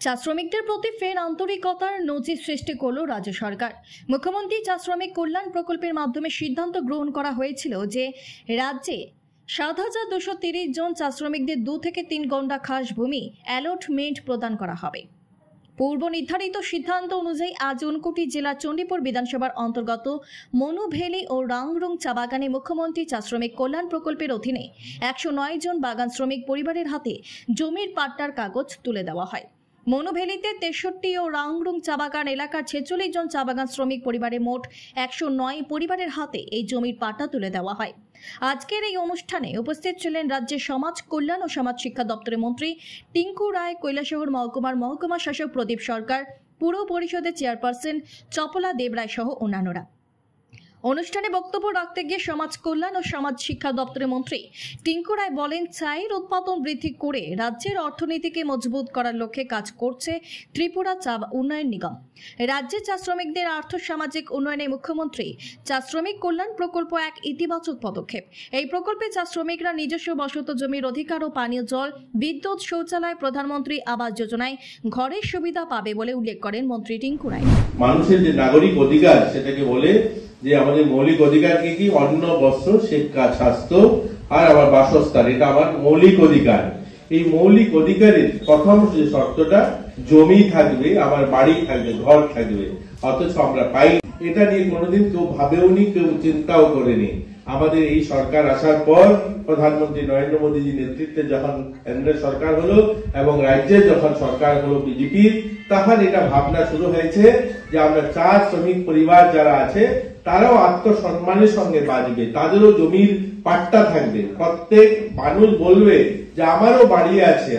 চা শ্রমিকদের প্রতি ফের আন্তরিকতার নজির সৃষ্টি করল রাজ্য সরকার। মুখ্যমন্ত্রী চা শ্রমিক কল্যাণ প্রকল্পের মাধ্যমে সিদ্ধান্ত গ্রহণ করা হয়েছিল যে রাজ্যে ৭,২৩০ জন চা শ্রমিকদের 2 থেকে 3 গন্ডা খাস ভূমি অ্যালটমেন্ট প্রদান করা হবে। পূর্ব নির্ধারিত সিদ্ধান্ত অনুযায়ী আজ ঊনকোটি জেলার চণ্ডীপুর বিধানসভার অন্তর্গত মনুভেলি ও রাংরুং চা বাগানে মুখ্যমন্ত্রী চা শ্রমিক কল্যাণ প্রকল্পের অধীনে 109 জন বাগান শ্রমিক পরিবারের হাতে জমির পাট্টার কাগজ তুলে দেওয়া হয়। মনুভেলিতে 63 ও রাংরুং চা বাগান এলাকার 46 জন চা বাগান শ্রমিক পরিবারের মোট 109 পরিবারের হাতে এই জমির পাট্টা তুলে দেওয়া হয়। আজকের এই অনুষ্ঠানে উপস্থিত ছিলেন রাজ্যের সমাজ কল্যাণ ও সমাজ শিক্ষা দপ্তরের মন্ত্রী টিঙ্কু রায়, কৈলাসহর মহকুমার মহকুমা শাসক প্রদীপ সরকার, পুর পরিষদের চেয়ারপারসন চপলা দেবরায় সহ অন্যান্যরা। অনুষ্ঠানে বক্তব্য রাখতে গিয়ে সমাজ কল্যাণ ও সমাজ শিক্ষা দপ্তরের মন্ত্রী টিঙ্কু রায় বলেন, চায়ের উৎপাদন বৃদ্ধি করে রাজ্যের অর্থনীতিকে মজবুত করার লক্ষ্যে কাজ করছে ত্রিপুরা চা উন্নয়ন নিগম। রাজ্যে চা শ্রমিকদের আর্থ সামাজিক উন্নয়নে মুখ্যমন্ত্রী চা শ্রমিক কল্যাণ প্রকল্প এক ইতিবাচক পদক্ষেপ। এই প্রকল্পে চা শ্রমিকরা নিজস্ব বসত জমির অধিকার ও পানীয় জল, বিদ্যুৎ, শৌচালয়, প্রধানমন্ত্রী আবাস যোজনায় ঘরের সুবিধা পাবে বলে উল্লেখ করেন মন্ত্রী টিঙ্কু রায়। মানুষের যে নাগরিক অধিকার সেটাকে বলে যে আমাদের মৌলিক অধিকার কি অন্ন, বস্ত্র, শিক্ষা, স্বাস্থ্য আর আমার বাসস্থান, এটা আমার মৌলিক অধিকার। এই মৌলিক অধিকারের প্রথম যে শর্তটা জমি থাকবে, আমার বাড়ি থাকবে, ঘর থাকবে, অথচ আমরা পাই। এটা নিয়ে কোনোদিন কেউ ভাবেওনি, কেউ চিন্তাও করেনি। আমাদের এই সরকার আসার পর প্রধানমন্ত্রী নরেন্দ্র মোদীজির নেতৃত্বে যখন কেন্দ্রের সরকার হলো এবং রাজ্যের যখন সরকার হলো বিজেপির, তখন এটা ভাবনা শুরু হয়েছে যে আমরা চা শ্রমিক পরিবার যারা আছে তারাও আত্মসম্মানের সঙ্গে বাঁচবে, তাদেরও জমির পাট্টা থাকবে। প্রত্যেক মানুষ বলবে যে আমারও বাড়ি আছে।